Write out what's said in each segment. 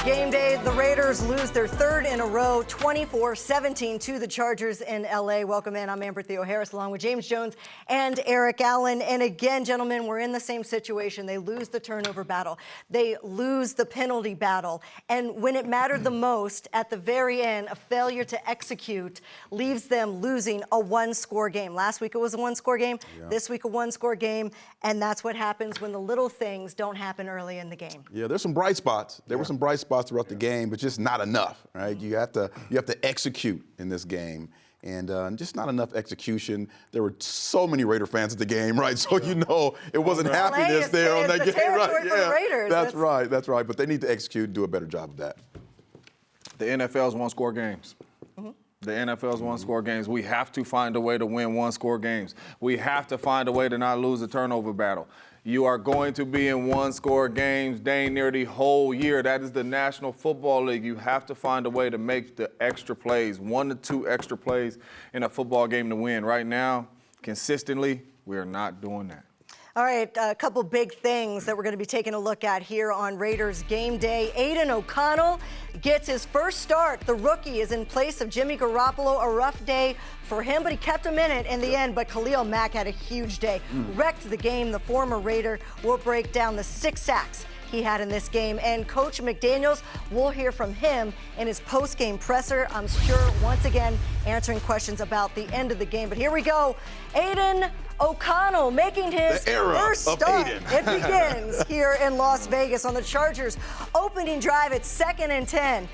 game day. The Raiders lose their third in a row, 24-17 to the Chargers in L.A. Welcome in. I'm Amber Theoharis along with James Jones and Eric Allen. And again, gentlemen, we're in the same situation. They lose the turnover battle. They lose the penalty battle. And when it mattered the most, at the very end, a failure to execute leaves them losing a one-score game. Last week it was a one-score game. Yeah. This week a one-score game. And that's what happens when the little things don't happen early in the game. Yeah, there's some bright spots. There were some bright spots throughout the game, but just not enough, right? You have to execute in this game, and just not enough execution. There were so many Raider fans at the game, right? So you know it wasn't happiness there on that game, right? Yeah, the Raiders. That's right. But they need to execute and do a better job of that. The NFL's one-score games. The NFL's one-score games. We have to find a way to win one-score games. We have to find a way to not lose the turnover battle. You are going to be in one-score games dang near the whole year. That is the National Football League. You have to find a way to make the extra plays, 1 to 2 extra plays in a football game to win. Right now, consistently, we are not doing that. All right, a couple big things that we're going to be taking a look at here on Raiders Game Day. Aiden O'Connell gets his first start. The rookie is in place of Jimmy Garoppolo. A rough day for him, but he kept him in it in the end. But Khalil Mack had a huge day. Wrecked the game. The former Raider will break down the 6 sacks he had in this game. And Coach McDaniels, we'll hear from him in his post-game presser. I'm sure, once again, answering questions about the end of the game. But here we go. Aiden O'Connell making his first start. It begins here in Las Vegas on the Chargers' opening drive at 2nd and 10.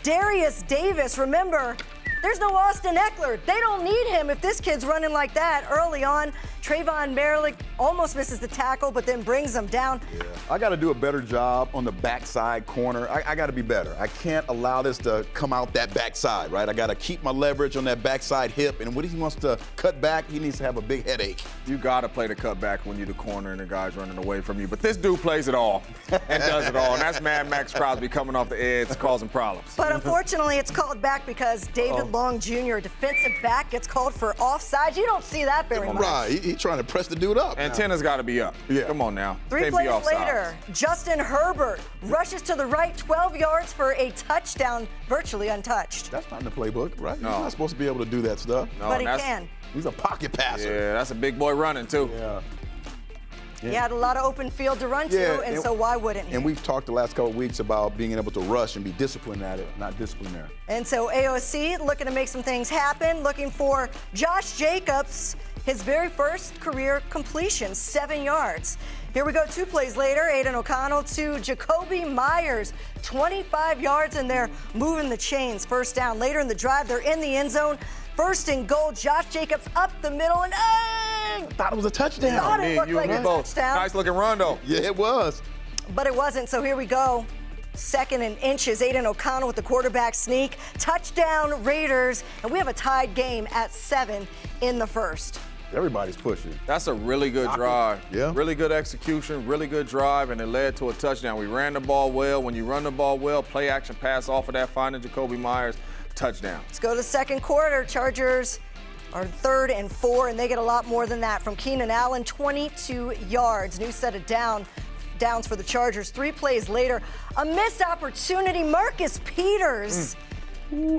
Darius Davis, remember, there's no Austin Eckler. They don't need him if this kid's running like that early on. Trayvon Merrick almost misses the tackle, but then brings them down. Yeah. I got to do a better job on the backside corner. I got to be better. I can't allow this to come out that backside, right? I got to keep my leverage on that backside hip, and when he wants to cut back, he needs to have a big headache. You got to play the cut back when you're the corner and the guy's running away from you. But this dude plays it all and does it all, and that's Mad Max Crosby coming off the edge, causing problems. But unfortunately, it's called back because David Long Jr., defensive back, gets called for offside. You don't see that very much. Right, he's trying to press the dude up. Antenna's got to be up. Yeah. Come on now. 3 plays later, Justin Herbert rushes to the right 12 yards for a touchdown, virtually untouched. That's not in the playbook, right? No. He's not supposed to be able to do that stuff. No, but he can. He's a pocket passer. Yeah, that's a big boy running, too. Yeah. He had a lot of open field to run to, and so why wouldn't he? And we've talked the last couple of weeks about being able to rush and be disciplined at it, not disciplined there. And so AOC looking to make some things happen, looking for Josh Jacobs, his very first career completion, 7 yards. Here we go, 2 plays later, Aiden O'Connell to Jacoby Myers, 25 yards, and they're moving the chains. First down. Later in the drive, they're in the end zone. 1st and goal, Josh Jacobs up the middle, and thought it was a touchdown. Thought it looked like a touchdown. Nice looking run, though. Yeah, it was. But it wasn't, so here we go. 2nd and inches, Aiden O'Connell with the quarterback sneak. Touchdown, Raiders, and we have a tied game at 7 in the first. Everybody's pushing. That's a really good drive. Yeah. Really good execution, really good drive, and it led to a touchdown. We ran the ball well. When you run the ball well, play action pass off of that, finding Jacoby Myers, touchdown. Let's go to the second quarter. Chargers are 3rd and 4, and they get a lot more than that from Keenan Allen, 22 yards. New set of downs for the Chargers. 3 plays later, a missed opportunity. Marcus Peters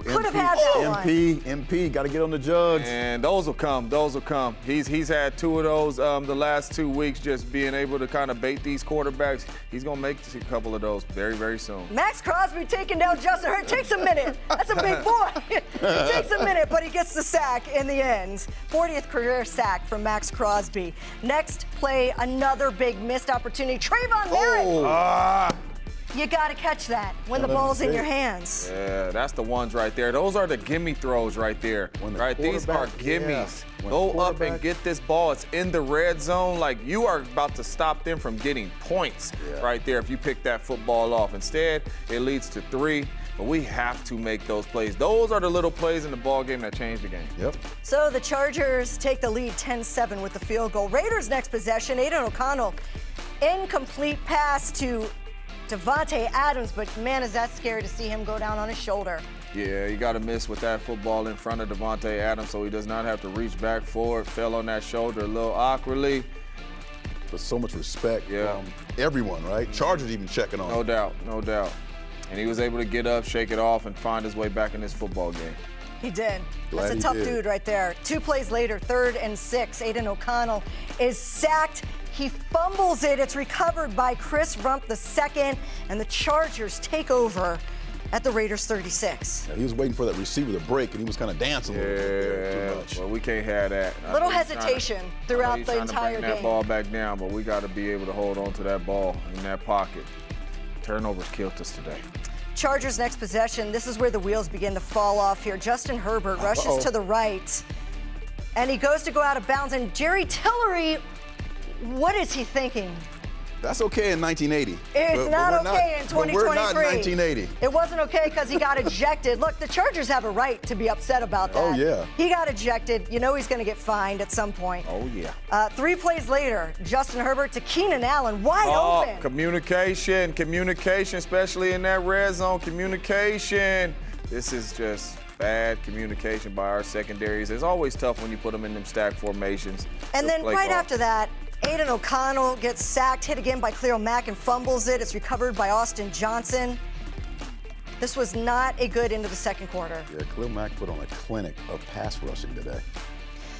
could have had that one. MP, got to get on the jugs. And those will come. He's had 2 of those the last 2 weeks, just being able to kind of bait these quarterbacks. He's going to make a couple of those very, very soon. Max Crosby taking down Justin Herbert. Takes a minute. That's a big boy. It takes a minute, but he gets the sack in the end. 40th career sack from Max Crosby. Next play, another big missed opportunity. Trayvon Merrick. You got to catch that when the ball's in your hands. Yeah, that's the ones right there. Those are the gimme throws right there. Right? These are gimmies. Go up and get this ball. It's in the red zone. Like, you are about to stop them from getting points right there if you pick that football off. Instead, it leads to 3. But we have to make those plays. Those are the little plays in the ball game that change the game. Yep. So the Chargers take the lead 10-7 with the field goal. Raiders' next possession, Aiden O'Connell, incomplete pass to Davante Adams, but man, is that scary to see him go down on his shoulder. Yeah, you got to miss with that football in front of Davante Adams so he does not have to reach back forward. Fell on that shoulder a little awkwardly. But so much respect from everyone, right? Chargers even checking on him. No doubt. And he was able to get up, shake it off, and find his way back in this football game. He did. Glad That's a he tough did. dude right there. 2 plays later, 3rd and 6, Aiden O'Connell is sacked. He fumbles it. It's recovered by Chris Rump II, and the Chargers take over at the Raiders 36. Yeah, he was waiting for that receiver to break, and he was kind of dancing a little bit there too much. Well, we can't have that. I Little know he's trying hesitation I know throughout he's the trying to entire bring that game. ball back down, but we got to be able to hold on to that ball in that pocket. Turnovers killed us today. Chargers next possession. This is where the wheels begin to fall off here. Justin Herbert rushes to the right, and he goes to go out of bounds. And Jerry Tillery, what is he thinking? That's okay in 1980. It's but not we're okay in 2023. But we're not in 1980. It wasn't okay because he got ejected. Look, the Chargers have a right to be upset about that. Oh, yeah. He got ejected. You know he's going to get fined at some point. Oh, yeah. 3 plays later, Justin Herbert to Keenan Allen, wide open. Communication, especially in that red zone, communication. This is just bad communication by our secondaries. It's always tough when you put them in them stack formations. And then Play right call. after that, Aiden O'Connell gets sacked, hit again by Khalil Mack and fumbles it. It's recovered by Austin Johnson. This was not a good end of the second quarter. Yeah, Khalil Mack put on a clinic of pass rushing today.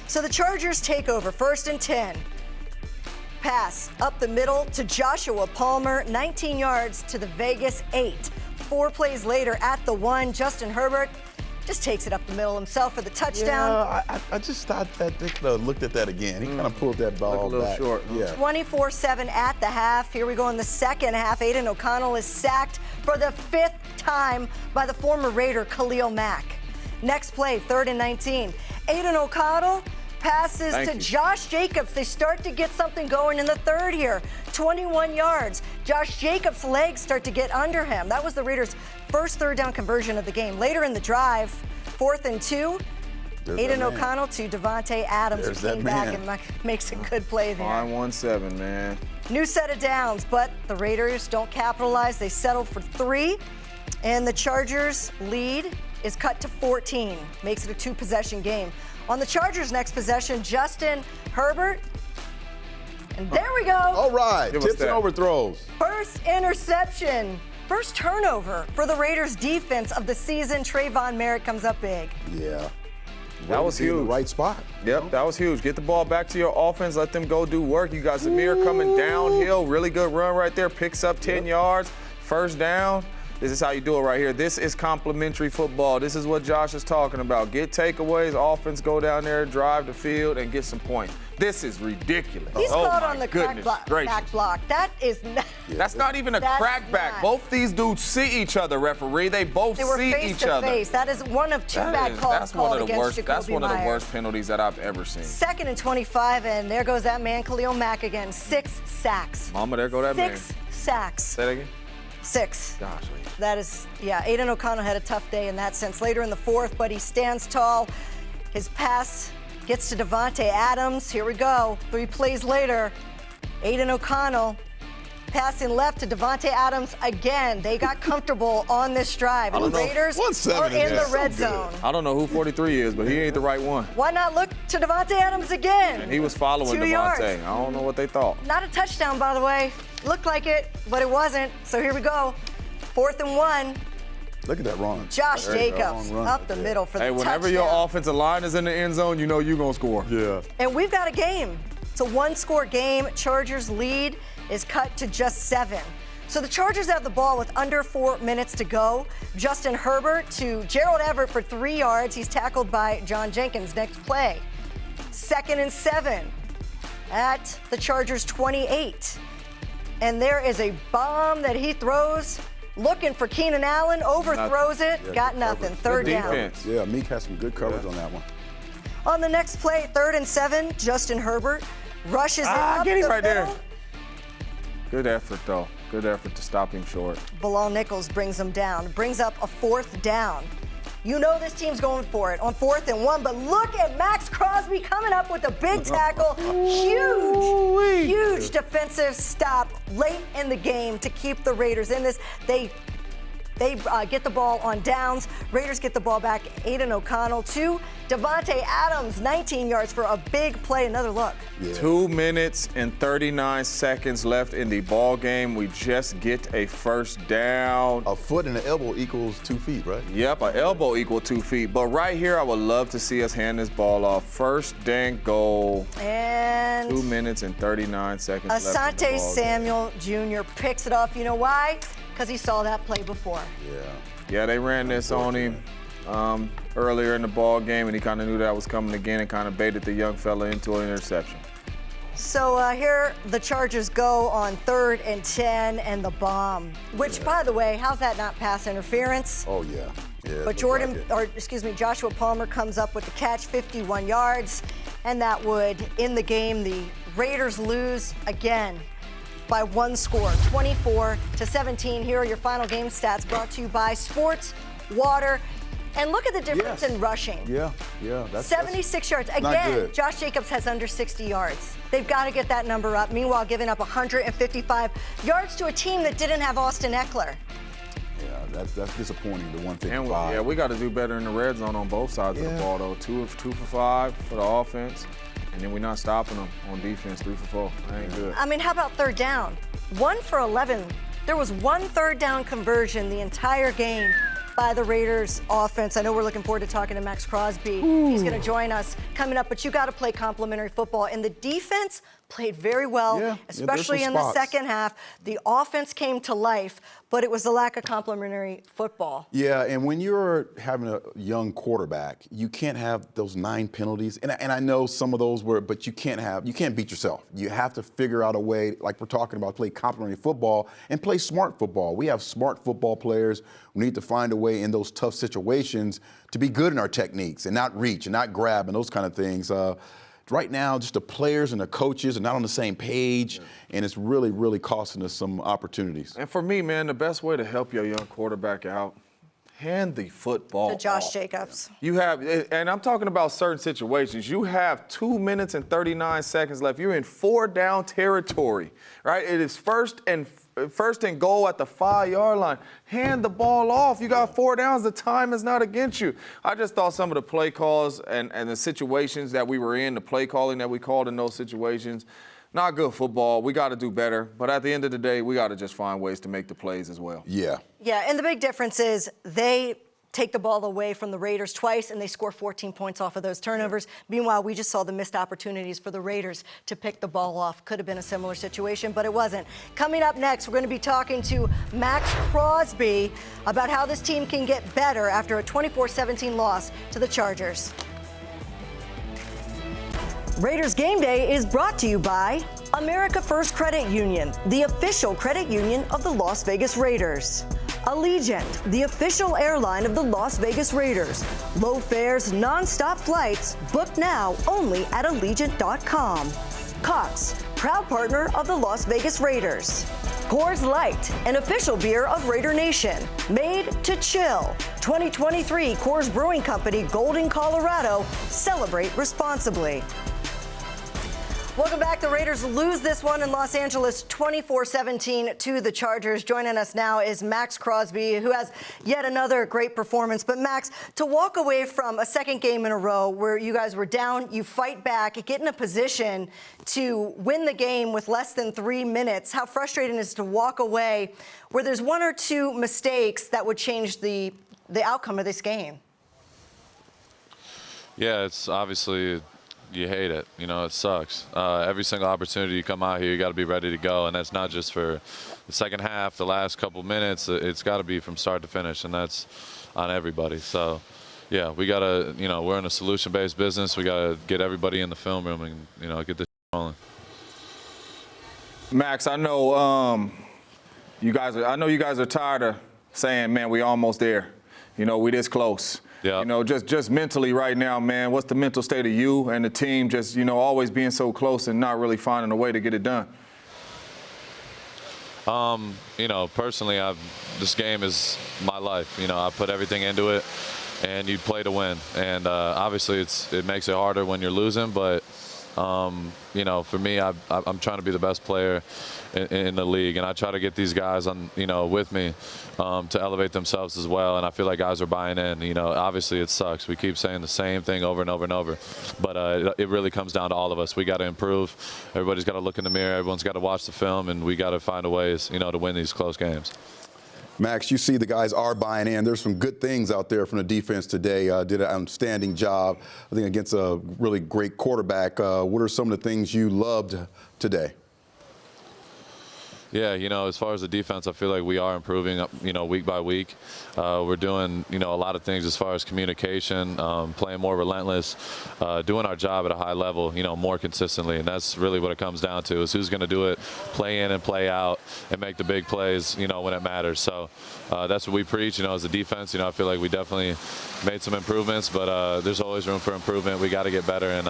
So the Chargers take over, 1st and 10. Pass up the middle to Joshua Palmer, 19 yards to the Vegas 8. 4 plays later at the 1, Justin Herbert just takes it up the middle himself for the touchdown. Yeah, I just thought that they could have looked at that again. He kind of pulled that ball Looked a little back. short. Yeah. 24-7 at the half. Here we go in the second half. Aiden O'Connell is sacked for the 5th time by the former Raider Khalil Mack. Next play, 3rd and 19. Aiden O'Connell passes Thank to you. Josh Jacobs. They start to get something going in the 3rd here. 21 yards. Josh Jacobs' legs start to get under him. That was the Raiders' first 3rd down conversion of the game. Later in the drive, 4th and 2. There's Aiden that man. O'Connell to Devontae Adams, There's who that came back man. and makes a good play there. 9-1-7, man. New set of downs, but the Raiders don't capitalize. They settled for 3, and the Chargers' lead is cut to 14. Makes it a 2-possession game. On the Chargers' next possession, Justin Herbert, and there we go. All right, Give us tips and that. overthrows. First interception. First turnover for the Raiders' defense of the season. Trayvon Merritt comes up big. Yeah. That was Be in the huge. right spot. Yep, that was huge. Get the ball back to your offense. Let them go do work. You got Zamir coming downhill. Really good run right there. Picks up 10 yards. First down. This is how you do it right here. This is complimentary football. This is what Josh is talking about. Get takeaways. Offense, go down there, drive the field, and get some points. This is ridiculous. He's oh caught my on the crack goodness back gracious. block. That is not. That's not even a That's crackback. not. Both these dudes see each other, referee. They both They were see face each to other. face. That is one of 2 bad calls That's called one of the against worst. Jacoby That's one of the Myers. worst penalties that I've ever seen. 2nd and 25, and there goes that man, Khalil Mack again. 6 sacks. Mama, there go that man. 6 sacks. Say that again. 6. Gosh, That is, yeah, Aiden O'Connell had a tough day in that sense. Later in the 4th, but he stands tall. His pass gets to Devontae Adams. Here we go. 3 plays later, Aiden O'Connell passing left to Devontae Adams again. They got comfortable on this drive. And the don't know. Raiders 1-7 are is in the just so red good. zone. I don't know who 43 is, but he ain't the right one. Why not look to Devontae Adams again? And he was following 2 Devontae. yards. I don't know what they thought. Not a touchdown, by the way. Looked like it, but it wasn't. So here we go. 4th and 1. Look at that run. Josh There you go. Jacobs Long run up right the there. middle for Hey, the whenever touchdown. your offensive line is in the end zone, you know you're going to score. Yeah. And we've got a game. It's a 1-score game. Chargers lead is cut to just 7. So the Chargers have the ball with under 4 minutes to go. Justin Herbert to Gerald Everett for 3 yards. He's tackled by John Jenkins. Next play. 2nd and 7 at the Chargers 28. And there is a bomb that he throws. Looking for Keenan Allen, overthrows it, Yeah, got good nothing. coverage. 3rd down. defense. Yeah, Meek has some good coverage on that one. On the next play, 3rd and 7, Justin Herbert rushes it up get him the right there. middle. Good effort, though. Good effort to stop him short. Bilal Nichols brings him down, brings up a 4th down. You know this team's going for it on 4th and 1, but look at Max Crosby coming up with a big tackle. Huge defensive stop late in the game to keep the Raiders in this. They They get the ball on downs. Raiders get the ball back. Aiden O'Connell to Devontae Adams, 19 yards for a big play. Another look. Yeah. 2 minutes and 39 seconds left in the ball game. We just get a first down. A foot and an elbow equals 2 feet, right? Yep, an elbow equal 2 feet. But right here, I would love to see us hand this ball off. First and goal. And 2 minutes and 39 seconds left in the Asante ball Samuel Jr. picks it off. You know why? Because he saw that play before. Yeah, they ran this on him earlier in the ball game, and he kind of knew that was coming again and kind of baited the young fella into an interception. So here the Chargers go on 3rd and 10 and the bomb, which, by the way, how's that not pass interference? Oh, yeah. But Joshua Palmer comes up with the catch, 51 yards, and that would end the game. The Raiders lose again by 1 score, 24-17. Here are your final game stats brought to you by Sports Water. And look at the difference in rushing. Yeah. That's 76 yards. Again, Josh Jacobs has under 60 yards. They've got to get that number up. Meanwhile, giving up 155 yards to a team that didn't have Austin Eckler. Yeah, that's disappointing, the 155. And we got to do better in the red zone on both sides of the ball, though. 2 for 5 for the offense. And then we're not stopping them on defense, 3 for 4. That ain't good. I mean, how about 3rd down? 1 for 11. There was 1 3rd down conversion the entire game by the Raiders offense. I know we're looking forward to talking to Max Crosby. He's going to join us coming up, but you got to play complementary football. And the defense played very well, especially in the second half. The offense came to life, but it was the lack of complementary football. Yeah, and when you're having a young quarterback, you can't have those 9 penalties. And I know some of those were, but you can't beat yourself. You have to figure out a way, like we're talking about, play complementary football and play smart football. We have smart football players. We need to find a way in those tough situations to be good in our techniques and not reach and not grab and those kind of things. Right now, just the players and the coaches are not on the same page, and it's really, really costing us some opportunities. And for me, man, the best way to help your young quarterback out, hand the football To Josh off. Jacobs. You have, and I'm talking about certain situations. You have 2 minutes and 39 seconds left. You're in 4-down territory, right? It is first and goal at the 5-yard line. Hand the ball off. You got 4 downs. The time is not against you. I just thought some of the play calls and the situations that we were in, the play calling that we called in those situations, not good football. We got to do better. But at the end of the day, we got to just find ways to make the plays as well. Yeah, and the big difference is they take the ball away from the Raiders twice, and they score 14 points off of those turnovers. Meanwhile, we just saw the missed opportunities for the Raiders to pick the ball off. Could have been a similar situation, but it wasn't. Coming up next, we're going to be talking to Max Crosby about how this team can get better after a 24-17 loss to the Chargers. Raiders Game Day is brought to you by America First Credit Union, the official credit union of the Las Vegas Raiders. Allegiant, the official airline of the Las Vegas Raiders. Low fares, non-stop flights. Book now only at Allegiant.com. Cox, proud partner of the Las Vegas Raiders. Coors Light, an official beer of Raider Nation. Made to chill. 2023 Coors Brewing Company, Golden, Colorado. Celebrate responsibly. Welcome back. The Raiders lose this one in Los Angeles 24-17 to the Chargers. Joining us now is Max Crosby, who has yet another great performance. But Max, to walk away from a second game in a row where you guys were down, you fight back, get in a position to win the game with less than 3 minutes, how frustrating it is to walk away where there's 1 or 2 mistakes that would change the outcome of this game? Yeah, it's obviously you hate it. You know, it sucks. Every single opportunity you come out here, you got to be ready to go, and that's not just for the second half, the last couple minutes. It's got to be from start to finish, and that's on everybody. So, yeah, we got to, you know, we're in a solution-based business. We got to get everybody in the film room and, you know, get this rolling. Max, I know you guys are tired of saying, man, we almost there. You know, we this close. Yeah. You know, just mentally right now, man, what's the mental state of you and the team just, you know, always being so close and not really finding a way to get it done? You know, personally, this game is my life. You know, I put everything into it, and you play to win. And obviously, it makes it harder when you're losing, but You know, for me, I'm trying to be the best player in the league, and I try to get these guys on, you know, with me to elevate themselves as well. And I feel like guys are buying in. You know, obviously it sucks. We keep saying the same thing over and over and over, but it really comes down to all of us. We got to improve. Everybody's got to look in the mirror. Everyone's got to watch the film, and we got to find a ways, you know, to win these close games. Max, you see the guys are buying in. There's some good things out there from the defense today. Did an outstanding job, I think, against a really great quarterback. What are some of the things you loved today? Yeah, you know, as far as the defense, I feel like we are improving, you know, week by week. We're doing, you know, a lot of things as far as communication, playing more relentless, doing our job at a high level, you know, more consistently. And that's really what it comes down to, is who's going to do it, play in and play out, and make the big plays, you know, when it matters. So that's what we preach, you know, as a defense. You know, I feel like we definitely made some improvements, but there's always room for improvement. We got to get better, and,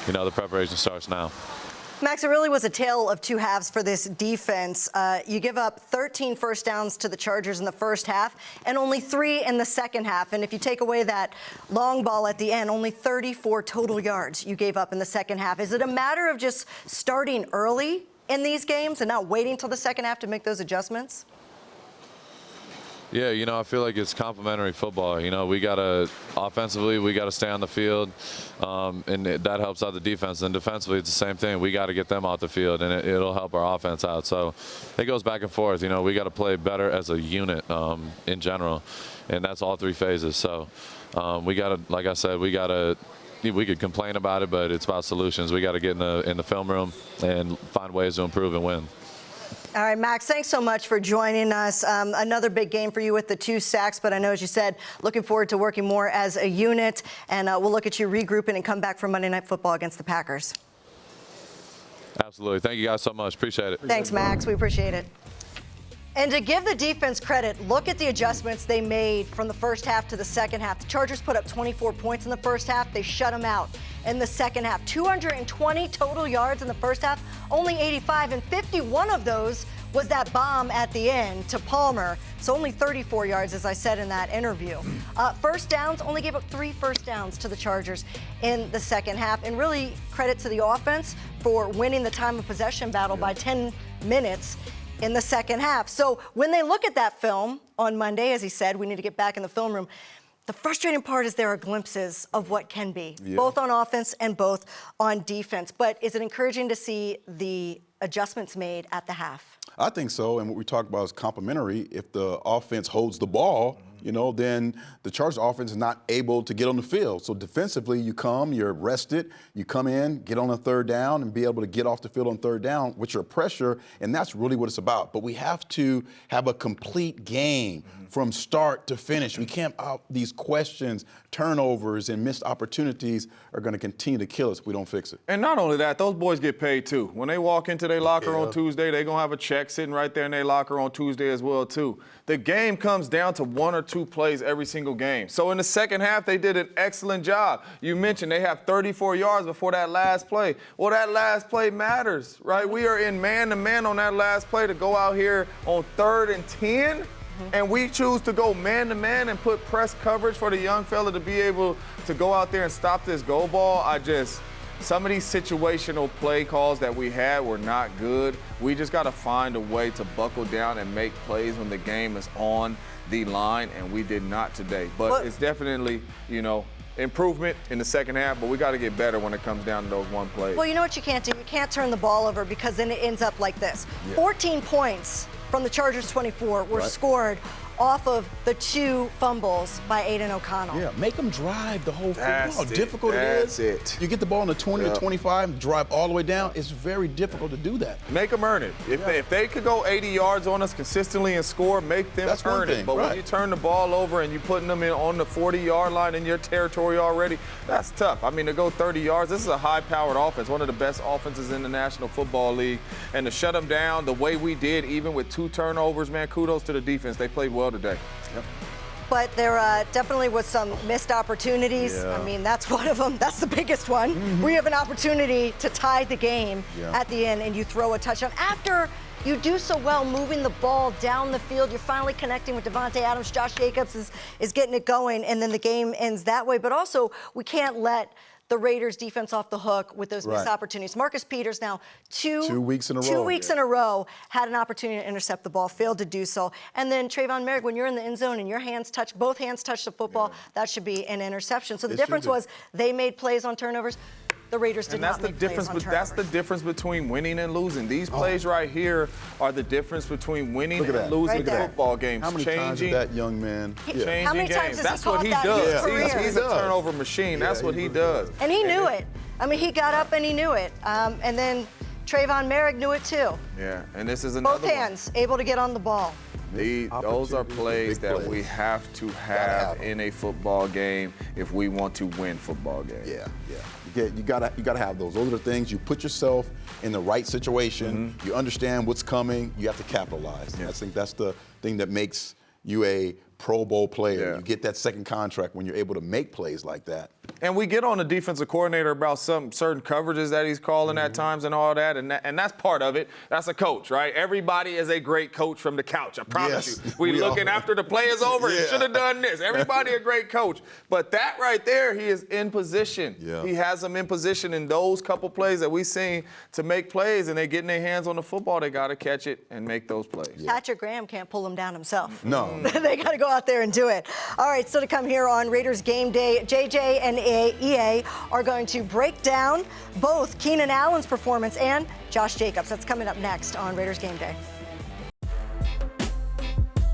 you know, the preparation starts now. Max, it really was a tale of two halves for this defense. You give up 13 first downs to the Chargers in the first half and only 3 in the second half. And if you take away that long ball at the end, only 34 total yards you gave up in the second half. Is it a matter of just starting early in these games and not waiting till the second half to make those adjustments? Yeah, you know, I feel like it's complementary football. You know, offensively, we got to stay on the field, and that helps out the defense. And defensively, it's the same thing. We got to get them off the field, and it'll help our offense out. So it goes back and forth. You know, we got to play better as a unit in general, and that's all 3 phases. So we got to, like I said, we could complain about it, but it's about solutions. We got to get in the film room and find ways to improve and win. All right, Max, thanks so much for joining us. Another big game for you with the 2 sacks, but I know, as you said, looking forward to working more as a unit, and we'll look at you regrouping and come back for Monday Night Football against the Packers. Absolutely. Thank you guys so much. Appreciate it. Thanks, Max. We appreciate it. And to give the defense credit, look at the adjustments they made from the first half to the second half. The Chargers put up 24 points in the first half. They shut them out in the second half. 220 total yards in the first half, only 85, and 51 of those was that bomb at the end to Palmer. So only 34 yards, as I said in that interview. First downs, only gave up 3 first downs to the Chargers in the second half. And really credit to the offense for winning the time of possession battle by 10 minutes in the second half. So when they look at that film on Monday, as he said, we need to get back in the film room. The frustrating part is there are glimpses of what can be, both on offense and both on defense. But is it encouraging to see the adjustments made at the half? I think so, and what we talk about is complementary. If the offense holds the ball, you know, then the Chargers offense is not able to get on the field. So defensively, you're rested, you come in, get on a third down, and be able to get off the field on third down with your pressure, and that's really what it's about. But we have to have a complete game from start to finish. We can't, these questions, turnovers, and missed opportunities are going to continue to kill us if we don't fix it. And not only that, those boys get paid too. When they walk into their locker on Tuesday, they're going to have a check sitting right there in their locker on Tuesday as well too. The game comes down to 1 or 2 plays every single game. So in the second half, they did an excellent job. You mentioned they have 34 yards before that last play. Well, that last play matters, right? We are in man-to-man on that last play to go out here on 3rd and 10. And we choose to go man-to-man and put press coverage for the young fella to be able to go out there and stop this go ball. Some of these situational play calls that we had were not good. We just got to find a way to buckle down and make plays when the game is on the line, and we did not today. But it's definitely, you know, improvement in the second half, but we got to get better when it comes down to those 1 plays. Well, you know what you can't do? You can't turn the ball over, because then it ends up like this. 14 points from the Chargers 24 were scored off of the 2 fumbles by Aiden O'Connell. Yeah, make them drive the whole thing. You know how That's difficult it is? it. You get the ball on the 20 to 25, drive all the way down. It's very difficult to do that. Make them earn it. If they could go 80 yards on us consistently and score, make them earn it. But when you turn the ball over and you're putting them in on the 40-yard line in your territory already, that's tough. I mean, to go 30 yards, this is a high-powered offense, one of the best offenses in the National Football League. And to shut them down the way we did, even with 2 turnovers, man, kudos to the defense. They played well today. But there definitely was some missed opportunities. I mean, that's one of them. That's the biggest one. We have an opportunity to tie the game at the end, and you throw a touchdown. After you do so well moving the ball down the field, you're finally connecting with Devontae Adams. Josh Jacobs is getting it going, and then the game ends that way. But also, we can't let the Raiders defense off the hook with those missed opportunities. Marcus Peters now two weeks in a row had an opportunity to intercept the ball, failed to do so. And then Trayvon Merrick, when you're in the end zone and your both hands touch the football, that should be an interception. So the difference was they made plays on turnovers. The Raiders did not make plays on turnovers. That's the difference between winning and losing. These plays right here are the difference between winning and losing football games. How many times did that young man changing How many times games? That's what he does. He's a turnover machine. That's what he does. And he knew it. I mean, he got up and he knew it. And then Trayvon Merrick knew it too. Yeah, and this is another Both hands able to get on the ball. Those are plays that we have to have in a football game if we want to win football games. You gotta have those. Those are the things you put yourself in the right situation. You understand what's coming. You have to capitalize. I think that's the thing that makes you a Pro Bowl player. You get that second contract when you're able to make plays like that. And we get on the defensive coordinator about some certain coverages that he's calling at times and all that, and that's part of it. That's a coach, right? Everybody is a great coach from the couch, I promise you. We looking after the play is over. You should have done this. Everybody a great coach. But that right there, he is in position. He has them in position in those couple plays that we seen to make plays, and they getting their hands on the football. They got to catch it and make those plays. Patrick Graham can't pull them down himself. No. They got to go out there and do it. All right, so to come here on Raiders Game Day, JJ and EA are going to break down both Keenan Allen's performance and Josh Jacobs. That's coming up next on Raiders Game Day.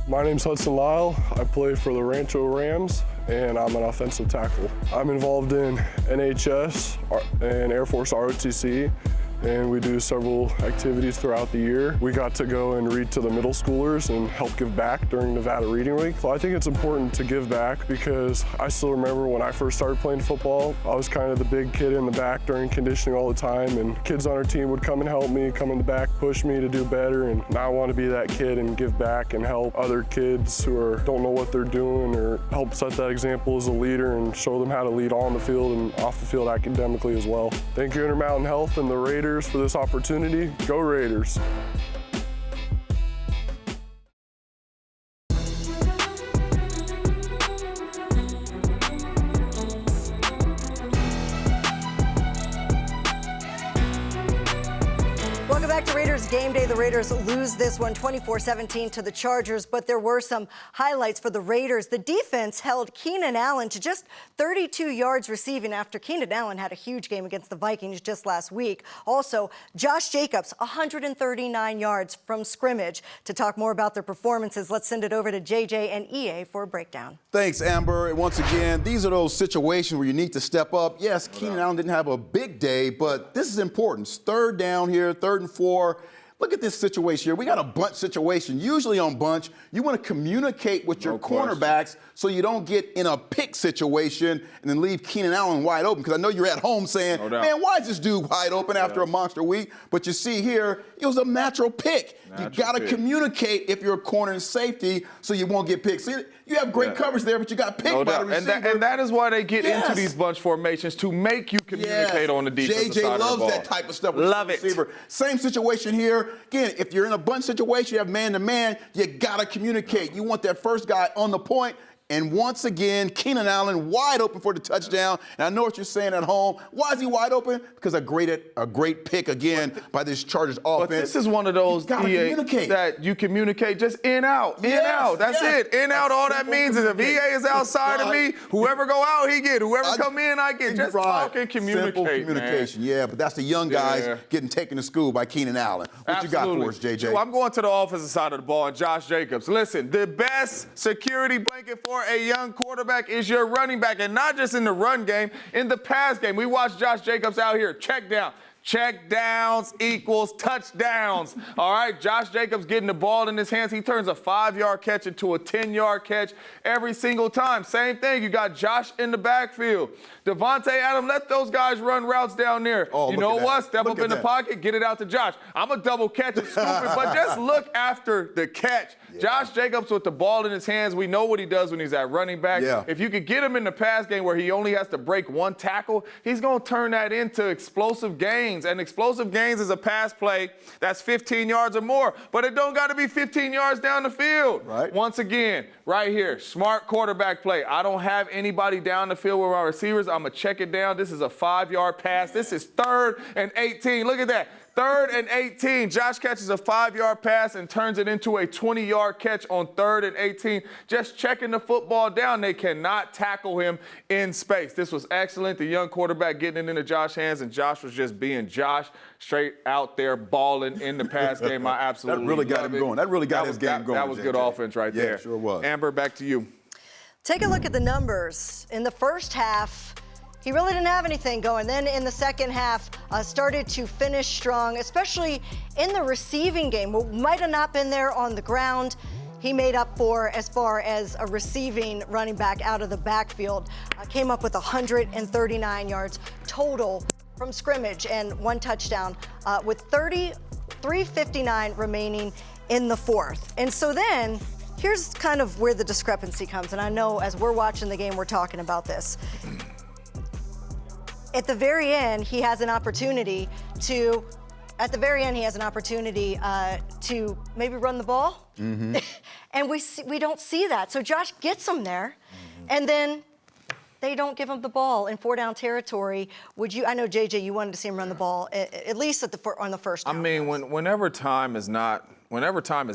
My name's Hudson Lyle. I play for the Rancho Rams, and I'm an offensive tackle. I'm involved in NHS and Air Force ROTC, and we do several activities throughout the year. We got to go and read to the middle schoolers and help give back during Nevada Reading Week. So I think it's important to give back because I still remember when I first started playing football, I was kind of the big kid in the back during conditioning all the time, and kids on our team would come and help me, come in the back, push me to do better, and now I want to be that kid and give back and help other kids who don't know what they're doing, or help set that example as a leader and show them how to lead on the field and off the field academically as well. Thank you, Intermountain Health and the Raiders, for this opportunity. Go Raiders. Welcome back to Raiders Game Day. The Raiders lose this one 24-17 to the Chargers, but there were some highlights for the Raiders. The defense held Keenan Allen to just 32 yards receiving after Keenan Allen had a huge game against the Vikings just last week. Also, Josh Jacobs, 139 yards from scrimmage. To talk more about their performances, let's send it over to JJ and EA for a breakdown. Thanks, Amber. And once again, these are those situations where you need to step up. Yes, Keenan Allen didn't have a big day, but this is important. It's third down here, 3rd and 4. Look at this situation here. We got a bunch situation. Usually on bunch, you want to communicate with your cornerbacks so you don't get in a pick situation and then leave Keenan Allen wide open. Because I know you're at home saying, man, why is this dude wide open after a monster week? But you see here, it was a natural pick. You got to communicate if you're a corner and safety so you won't get picked. See, you have great coverage there, but you got picked by the receiver. And that is why they get into these bunch formations, to make you communicate on the defensive side of the ball. JJ loves that type of stuff with the receiver. Same situation here. Again, if you're in a bunch situation, you have man-to-man, you got to communicate. You want that first guy on the point. And once again, Keenan Allen wide open for the touchdown. And I know what you're saying at home. Why is he wide open? Because a great pick again by this Chargers offense. But this is one of those that you communicate just in out, in out. That's it. In out. All that means is if EA is outside of me, whoever go out, he get. Whoever come in, I get. Just talk and communicate. Simple communication. Man. But that's the young guys getting taken to school by Keenan Allen. What you got for us, JJ? I'm going to the offensive side of the ball and Josh Jacobs. Listen, the best security blanket for a young quarterback is your running back, and not just in the run game, in the pass game. We watched Josh Jacobs out here, check down. Check downs equals touchdowns. All right, Josh Jacobs getting the ball in his hands. He turns a 5-yard catch into a 10-yard catch every single time. Same thing. You got Josh in the backfield. Devontae Adams, let those guys run routes down there. You know what? Step up in the pocket, get it out to Josh. I'm a double catch and scoop it, but just look after the catch. Josh Jacobs with the ball in his hands, we know what he does when he's at running back. If you could get him in the pass game where he only has to break one tackle, he's going to turn that into explosive games. gains. And explosive gains is a pass play that's 15 yards or more, but it don't got to be 15 yards down the field. Right. Once again, right here, smart quarterback play. I don't have anybody down the field with our receivers. I'm going to check it down. This is a 5-yard pass. This is 3rd and 18. Look at that. 3rd and 18. Josh catches a 5-yard pass and turns it into a 20-yard catch on 3rd and 18. Just checking the football down. They cannot tackle him in space. This was excellent. The young quarterback getting it into Josh's hands, and Josh was just being Josh, straight out there balling in the pass game. I absolutely That really got love him it. going. That really got his game going. That was good JJ. offense right Yeah, there. sure was. Amber, back to you. Take a look at the numbers. In the first half, he really didn't have anything going. Then in the second half, started to finish strong, especially in the receiving game. What might have not been there on the ground, he made up for as far as a receiving running back out of the backfield. Came up with 139 yards total from scrimmage and 1 touchdown with 3:59 remaining in the fourth. And so then, here's kind of where the discrepancy comes. And I know as we're watching the game, we're talking about this. At the very end, he has an opportunity to, to maybe run the ball. Mm-hmm. And we don't see that. So Josh gets him there, and then they don't give him the ball in 4-down territory. I know, JJ, you wanted to see him run the ball, at least on the first down. I mean, whenever time is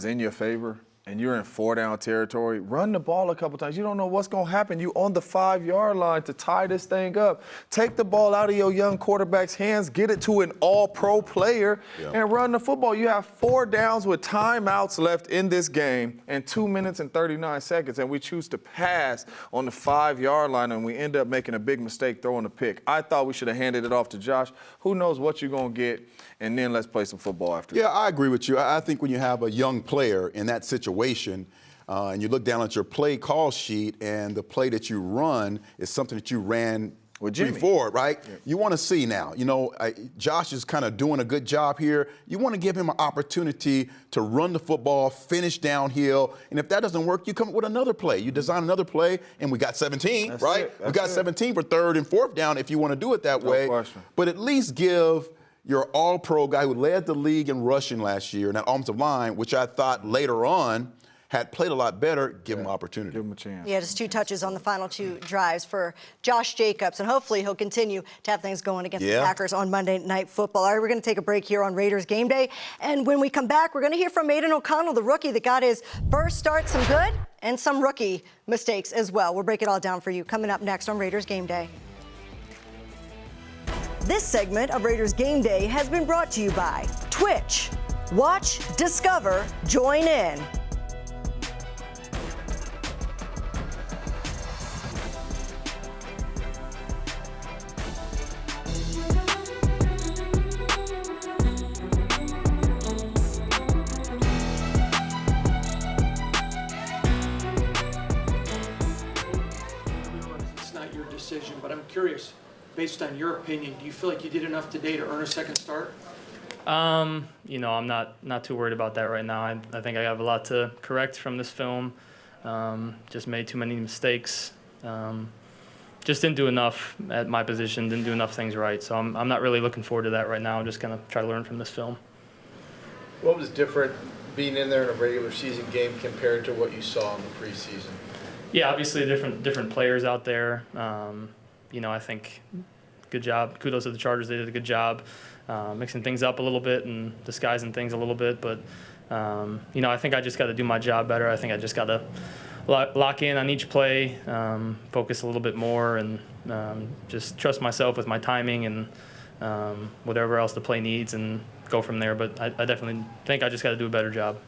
in your favor, and you're in 4-down territory, run the ball a couple times. You don't know what's going to happen. You on the 5-yard line to tie this thing up. Take the ball out of your young quarterback's hands, get it to an all-pro player, and run the football. You have 4 downs with timeouts left in this game and 2 minutes and 39 seconds, and we choose to pass on the 5-yard line, and we end up making a big mistake throwing a pick. I thought we should have handed it off to Josh. Who knows what you're going to get, and then let's play some football after that. Yeah, I agree with you. I think when you have a young player in that situation, and you look down at your play call sheet, and the play that you run is something that you ran with Jimmy before, right? Yeah. You want to see now. Josh is kind of doing a good job here. You want to give him an opportunity to run the football, finish downhill, and if that doesn't work, you come up with another play. You design another play, and we got 17, That's right? It. We got 17 for 3rd and 4th down if you want to do it that way. Question. But at least give your all-pro guy who led the league in rushing last year in that offensive line, which I thought later on had played a lot better, give him opportunity. Give him a chance. He had his 2 touches on the final 2 drives for Josh Jacobs, and hopefully he'll continue to have things going against the Packers on Monday Night Football. All right, we're going to take a break here on Raiders Game Day, and when we come back, we're going to hear from Aiden O'Connell, the rookie that got his first start, some good and some rookie mistakes as well. We'll break it all down for you coming up next on Raiders Game Day. This segment of Raiders Game Day has been brought to you by Twitch. Watch, discover, join in. It's not your decision, but I'm curious. Based on your opinion, do you feel like you did enough today to earn a second start? I'm not too worried about that right now. I think I have a lot to correct from this film. Just made too many mistakes. Just didn't do enough at my position. Didn't do enough things right. So I'm not really looking forward to that right now. I'm just gonna try to learn from this film. What was different being in there in a regular season game compared to what you saw in the preseason? Yeah, obviously different players out there. I think good job. Kudos to the Chargers. They did a good job mixing things up a little bit and disguising things a little bit. But, I think I just got to do my job better. I think I just got to lock in on each play, focus a little bit more, and just trust myself with my timing and whatever else the play needs and go from there. But I definitely think I just got to do a better job.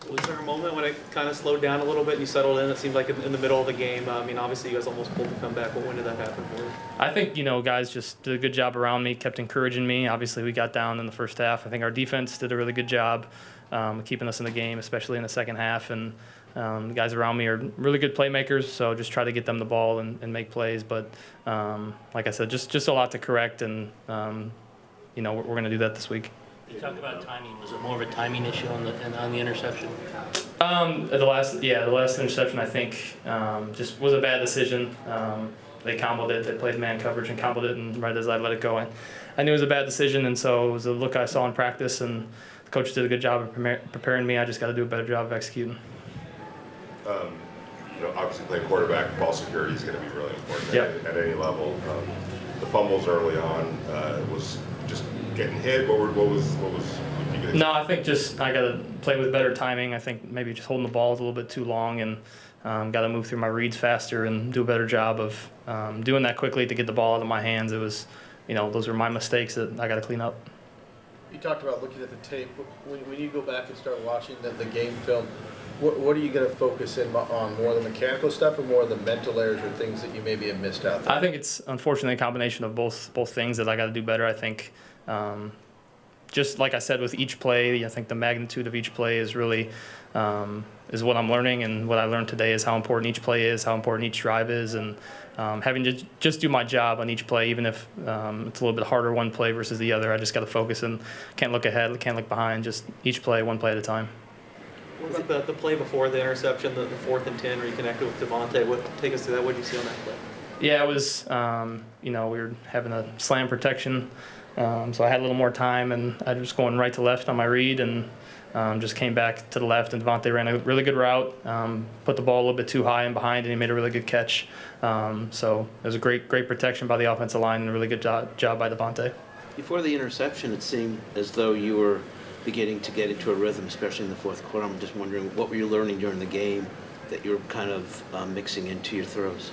Was there a moment when it kind of slowed down a little bit and you settled in? It seemed like in the middle of the game. I mean, obviously you guys almost pulled the comeback, but when did that happen for you? I think, guys just did a good job around me, kept encouraging me. Obviously, we got down in the first half. I think our defense did a really good job keeping us in the game, especially in the second half. And the guys around me are really good playmakers, so just try to get them the ball and make plays. But like I said, just a lot to correct, and we're going to do that this week. You talk about timing. Was it more of a timing issue on the interception? The last interception, I think, just was a bad decision. they comboed it, they played man coverage and comboed it, and right as I let it go, I knew it was a bad decision, and so it was a look I saw in practice, and the coach did a good job of preparing me. I just got to do a better job of executing. Obviously playing quarterback, ball security is going to be really important at any level. The fumbles early on was just getting hit. What was No, I think just I got to play with better timing. I think maybe just holding the ball a little bit too long, and got to move through my reads faster and do a better job of doing that quickly to get the ball out of my hands. It was, those were my mistakes that I got to clean up. You talked about looking at the tape. When you go back and start watching the game film, what are you going to focus in on, more the mechanical stuff or more the mental errors or things that you maybe have missed out there? I think it's unfortunately a combination of both things that I got to do better. I think just like I said with each play, I think the magnitude of each play is really is what I'm learning, and what I learned today is how important each play is, how important each drive is, and having to just do my job on each play, even if it's a little bit harder one play versus the other. I just got to focus and can't look ahead, can't look behind, just each play, one play at a time. What about the play before the interception, the 4th and 10, where you connected with Devontae? Take us through that. What did you see on that play? Yeah, it was, we were having a slam protection, so I had a little more time, and I was going right to left on my read, and just came back to the left, and Devontae ran a really good route, put the ball a little bit too high and behind, and he made a really good catch. So it was a great protection by the offensive line, and a really good job by Devontae. Before the interception, it seemed as though you were beginning to get into a rhythm, especially in the fourth quarter. I'm just wondering, what were you learning during the game that you're kind of mixing into your throws?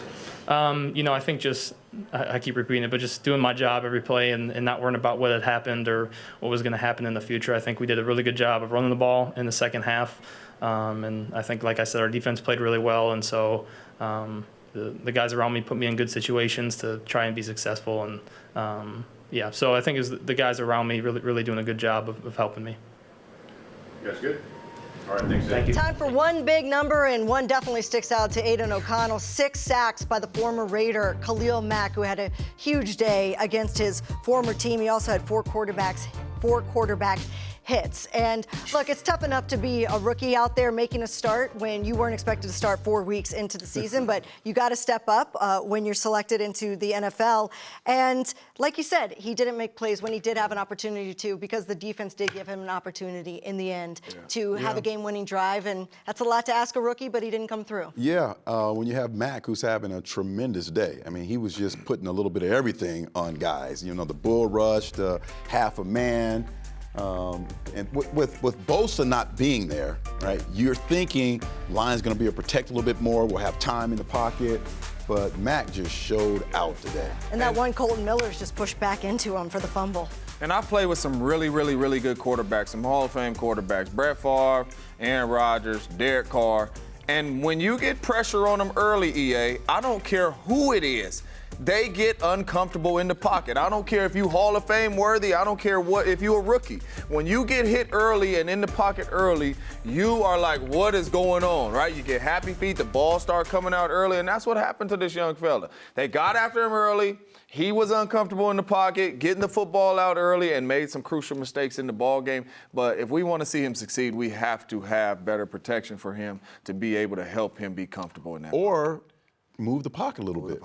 I think just, I keep repeating it, but just doing my job every play and not worrying about what had happened or what was going to happen in the future. I think we did a really good job of running the ball in the second half. And I think, like I said, our defense played really well. And so the guys around me put me in good situations to try and be successful. And so I think it was the guys around me really doing a good job of helping me. You guys good? All right, thanks. Thank you. Time for one big number, and one definitely sticks out to Aiden O'Connell. 6 sacks by the former Raider, Khalil Mack, who had a huge day against his former team. He also had 4 quarterback hits. And look, it's tough enough to be a rookie out there making a start when you weren't expected to start 4 weeks into the season, but you got to step up when you're selected into the NFL. And like you said, he didn't make plays when he did have an opportunity to, because the defense did give him an opportunity in the end to have a game-winning drive. And that's a lot to ask a rookie, but he didn't come through. Yeah, when you have Mack, who's having a tremendous day. I mean, he was just putting a little bit of everything on guys. The bull rush, the half a man. And with Bosa not being there, right, you're thinking line's going to be able to protect a little bit more. We'll have time in the pocket. But Mack just showed out today. And that one Colton Miller's just pushed back into him for the fumble. And I played with some really good quarterbacks, some Hall of Fame quarterbacks. Brett Favre, Aaron Rodgers, Derek Carr. And when you get pressure on them early, EA, I don't care who it is. They get uncomfortable in the pocket. I don't care if you Hall of Fame worthy. I don't care if you're a rookie. When you get hit early and in the pocket early, you are like, what is going on, right? You get happy feet. The ball start coming out early, and that's what happened to this young fella. They got after him early. He was uncomfortable in the pocket, getting the football out early, and made some crucial mistakes in the ball game. But if we want to see him succeed, we have to have better protection for him to be able to help him be comfortable in that pocket. Move the pocket a little bit.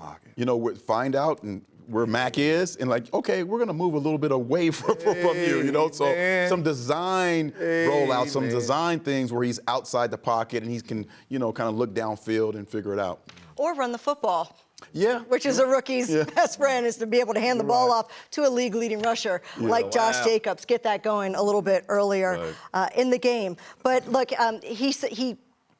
Find out where Mack is, and okay, we're going to move a little bit away from you, So some design rollouts, some design things where he's outside the pocket and he can, kind of look downfield and figure it out. Or run the football. Yeah. Which is a rookie's best friend, is to be able to hand the ball off to a league-leading rusher like Josh Jacobs. Get that going a little bit earlier in the game. But look,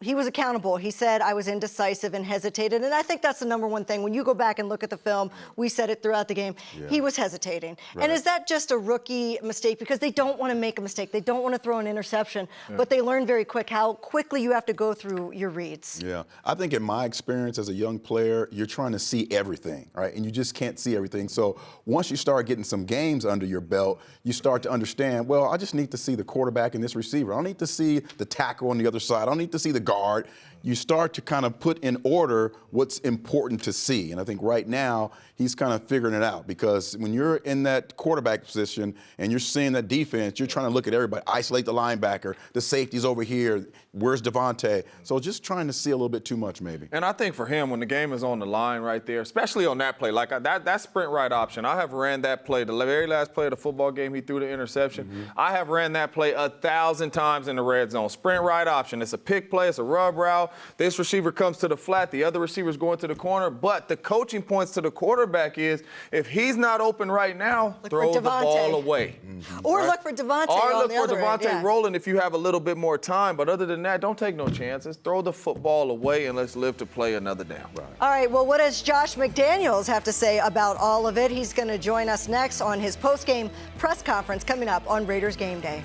he was accountable. He said, I was indecisive and hesitated. And I think that's the number one thing. When you go back and look at the film, we said it throughout the game, he was hesitating. Right. And is that just a rookie mistake? Because they don't want to make a mistake. They don't want to throw an interception. But they learn very quick how quickly you have to go through your reads. Yeah. I think in my experience as a young player, you're trying to see everything, right? And you just can't see everything. So once you start getting some games under your belt, you start to understand, well, I just need to see the quarterback and this receiver. I don't need to see the tackle on the other side. I don't need to see the guard. you start to kind of put in order what's important to see. And I think right now he's kind of figuring it out, because when you're in that quarterback position and you're seeing that defense, you're trying to look at everybody, isolate the linebacker, the safety's over here, where's Devontae? So just trying to see a little bit too much maybe. And I think for him, when the game is on the line right there, especially on that play, like that sprint right option, I have ran that play, the very last play of the football game, he threw the interception. I have ran that play 1,000 times in the red zone. Sprint right option, it's a pick play, it's a rub route. This receiver comes to the flat, the other receiver's going to the corner, but the coaching points to the quarterback is, if he's not open right now, throw the ball away. Or look for Devontae Or on look the for other end, Devontae rolling if you have a little bit more time. But other than that, don't take no chances. Throw the football away and let's live to play another down. All right, well, what does Josh McDaniels have to say about all of it? He's going to join us next on his post-game press conference coming up on Raiders Game Day.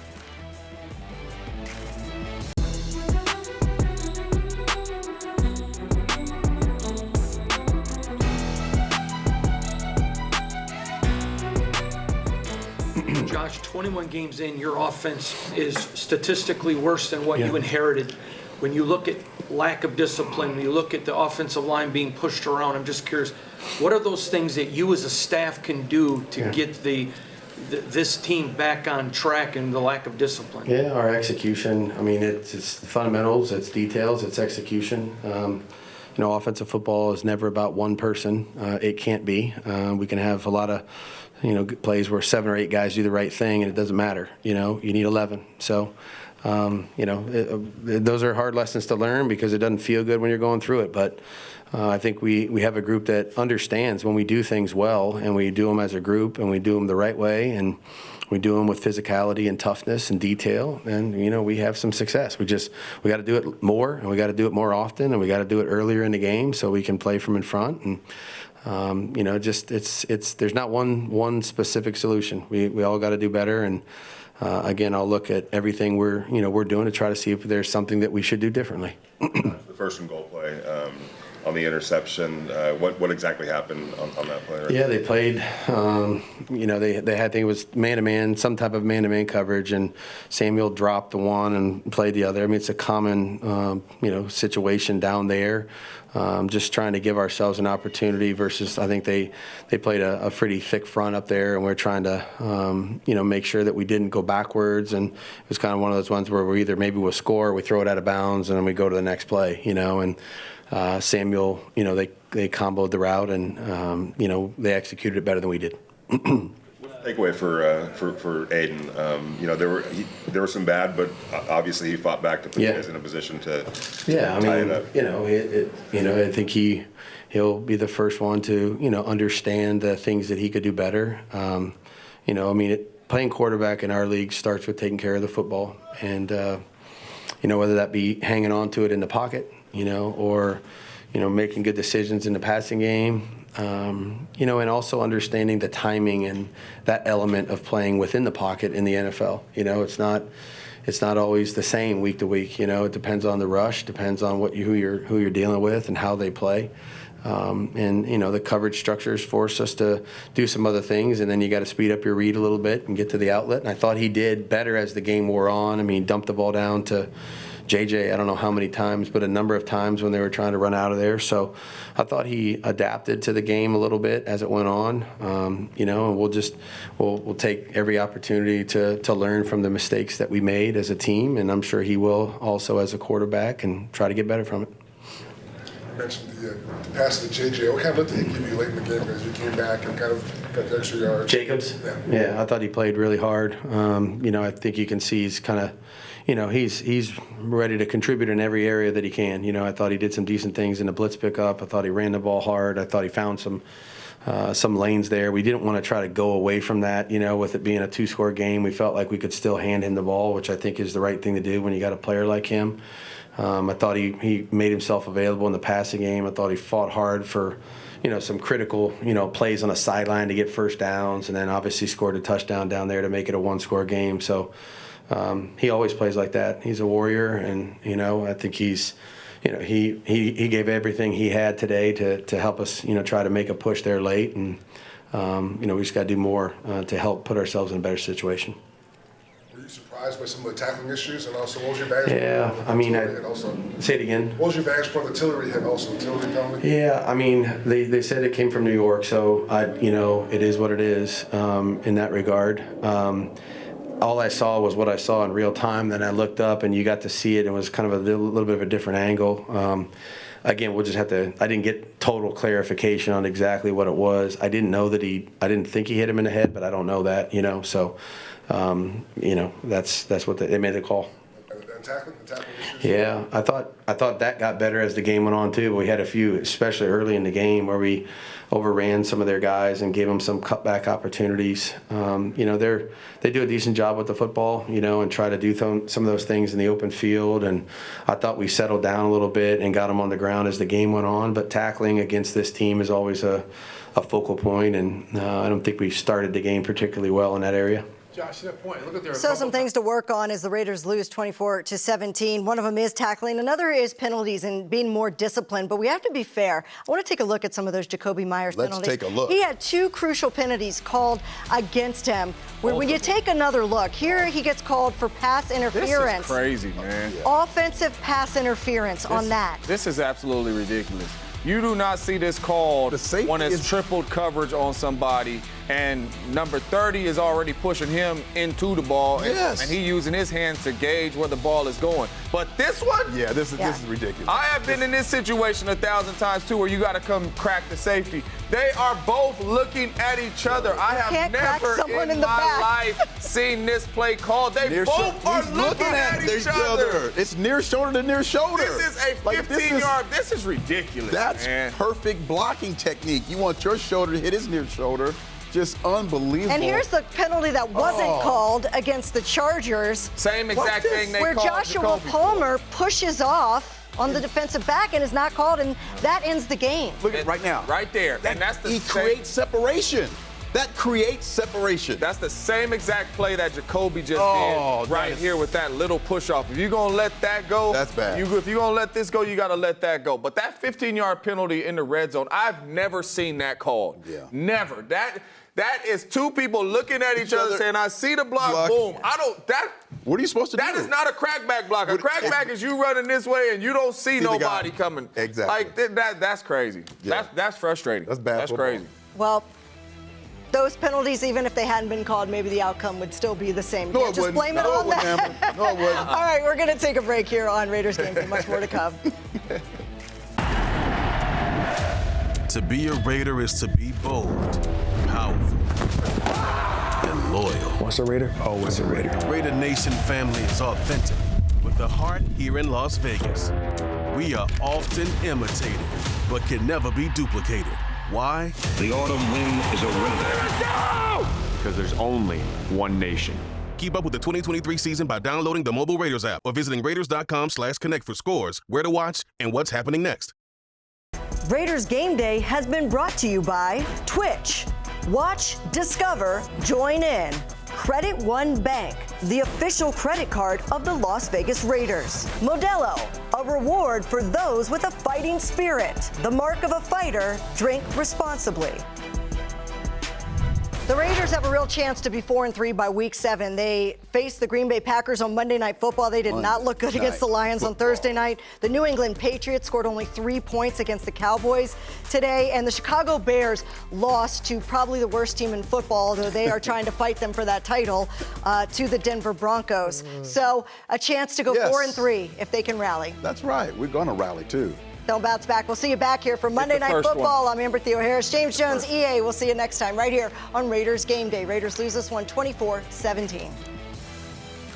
Josh, 21 games in, your offense is statistically worse than what you inherited. When you look at lack of discipline, when you look at the offensive line being pushed around, I'm just curious, what are those things that you as a staff can do to get this team back on track and the lack of discipline? Yeah, our execution. I mean, it's fundamentals, it's details, it's execution. You know, offensive football is never about one person. It can't be. We can have a lot of, plays where 7 or 8 guys do the right thing and it doesn't matter. You need 11. So, those are hard lessons to learn because it doesn't feel good when you're going through it. But I think we have a group that understands when we do things well and we do them as a group and we do them the right way and we do them with physicality and toughness and detail, and we have some success. We got to do it more, and we got to do it more often, and we got to do it earlier in the game so we can play from in front. And there's not one specific solution. We all got to do better. And again, I'll look at everything we're doing to try to see if there's something that we should do differently. The first and goal play. On the interception, what exactly happened on that play? Yeah, they played, they had, I think it was man-to-man, some type of man-to-man coverage, and Samuel dropped the one and played the other. I mean, it's a common, situation down there. Just trying to give ourselves an opportunity versus I think they played a pretty thick front up there, and we're trying to, make sure that we didn't go backwards. And it was kind of one of those ones where we either maybe we'll score, we throw it out of bounds, and then we go to the next play, and Samuel, they comboed the route and, they executed it better than we did. Takeaway for Aiden, there were some bad, but obviously he fought back to put you guys in a position to tie it up. I think he'll be the first one to understand the things that he could do better. Playing quarterback in our league starts with taking care of the football, and whether that be hanging on to it in the pocket, or making good decisions in the passing game. And also understanding the timing and that element of playing within the pocket in the NFL. It's not always the same week to week. It depends on the rush, depends on who you're dealing with and how they play. The coverage structures force us to do some other things, and then you got to speed up your read a little bit and get to the outlet. And I thought he did better as the game wore on. I mean, he dumped the ball down to JJ, I don't know how many times, but a number of times when they were trying to run out of there. So I thought he adapted to the game a little bit as it went on. And we'll take every opportunity to learn from the mistakes that we made as a team, and I'm sure he will also as a quarterback, and try to get better from it. You mentioned the pass to JJ. What kind of lift did he give you late in the game as you came back and kind of got the extra yards? Jacobs? Yeah, I thought he played really hard. I think you can see he's kind of, he's ready to contribute in every area that he can. I thought he did some decent things in the blitz pickup. I thought he ran the ball hard. I thought he found some lanes there. We didn't want to try to go away from that, with it being a 2-score game. We felt like we could still hand him the ball, which I think is the right thing to do when you got a player like him. I thought he made himself available in the passing game. I thought he fought hard for, some critical, plays on the sideline to get first downs, and then obviously scored a touchdown down there to make it a 1-score game. So he always plays like that. He's a warrior, and, I think he's, he gave everything he had today to help us, try to make a push there late. And, we just got to do more to help put ourselves in a better situation. Were you surprised by some of the tackling issues, and also what was your vantage Yeah, point? I mean, Also, say it again. what was your vantage point of the Tillery hit? Also, the Tillery penalty. Yeah, I mean, they said it came from New York, so it is what it is in that regard. All I saw was what I saw in real time. Then I looked up, and you got to see it. It was kind of a little bit of a different angle. Again, we'll just have to. I didn't get total clarification on exactly what it was. I didn't know that I didn't think he hit him in the head, but I don't know that. So, that's what they made the call. And tackling issues. Yeah, I thought that got better as the game went on too. But we had a few, especially early in the game, where we overran some of their guys and gave them some cutback opportunities. They do a decent job with the football, and try to do some of those things in the open field. And I thought we settled down a little bit and got them on the ground as the game went on. But tackling against this team is always a focal point, and I don't think we started the game particularly well in that area. Josh, to that point, look at their. So some things to work on as the Raiders lose 24-17. One of them is tackling. Another is penalties and being more disciplined. But we have to be fair. I want to take a look at some of those Jacoby Myers penalties. Let's take a look. He had 2 crucial penalties called against him. When you take another look, here he gets called for pass interference. This is crazy, man. Offensive pass interference on that. This is absolutely ridiculous. You do not see this called when it's tripled coverage on somebody, and number 30 is already pushing him into the ball, and he using his hands to gauge where the ball is going. But this one? Yeah, this is ridiculous. I have been in this situation 1,000 times too, where you got to come crack the safety. They are both looking at each other. I have never in my life seen this play called. They both are looking at each other. It's near shoulder to near shoulder. This is a 15-yard. This is ridiculous. That's perfect blocking technique. You want your shoulder to hit his near shoulder. Just unbelievable. And here's the penalty that wasn't called against the Chargers. Same exact thing they where called Joshua Palmer pushes off on the defensive back and is not called, and that ends the game. Look at it right now. Right there. And that's the he creates separation. That creates separation. That's the same exact play that Jacoby just did right here with that little push-off. If you're going to let that go, that's bad. If you're going to let this go, you got to let that go. But that 15-yard penalty in the red zone, I've never seen that called. Yeah. Never. That is 2 people looking at each other saying, I see the block, boom. What are you supposed to do? That is not a crackback block. A crackback is you running this way and you don't see nobody coming. Exactly. Like, that's crazy. Yeah. That's frustrating. That's bad. That's crazy. Well, those penalties, even if they hadn't been called, maybe the outcome would still be the same. No, it just wouldn't. blame it on that. No, it wouldn't. All right, we're going to take a break here on Raiders Gameday. Much more to come. To be a Raider is to be bold, powerful, and loyal. What's a Raider? Always a Raider. Raider Nation family is authentic, with the heart here in Las Vegas. We are often imitated, but can never be duplicated. Why? The autumn wind is a Raider. Because there's only one nation. Keep up with the 2023 season by downloading the mobile Raiders app or visiting Raiders.com/connect for scores, where to watch, and what's happening next. Raiders Game Day has been brought to you by Twitch. Watch, discover, join in. Credit One Bank, the official credit card of the Las Vegas Raiders. Modelo, a reward for those with a fighting spirit. The mark of a fighter, drink responsibly. The Raiders have a real chance to be 4-3 by Week 7. They faced the Green Bay Packers on Monday Night Football. They did not look good against the Lions on Thursday night. The New England Patriots scored only 3 points against the Cowboys today. And the Chicago Bears lost to probably the worst team in football, though they are trying to fight them for that title, to the Denver Broncos. So a chance to go 4-3 if they can rally. That's right. We're going to rally, too. They'll bounce back. We'll see you back here for Monday Night Football. I'm Amber Theoharis. James Jones, EA. We'll see you next time right here on Raiders Game Day. Raiders lose this one 24-17.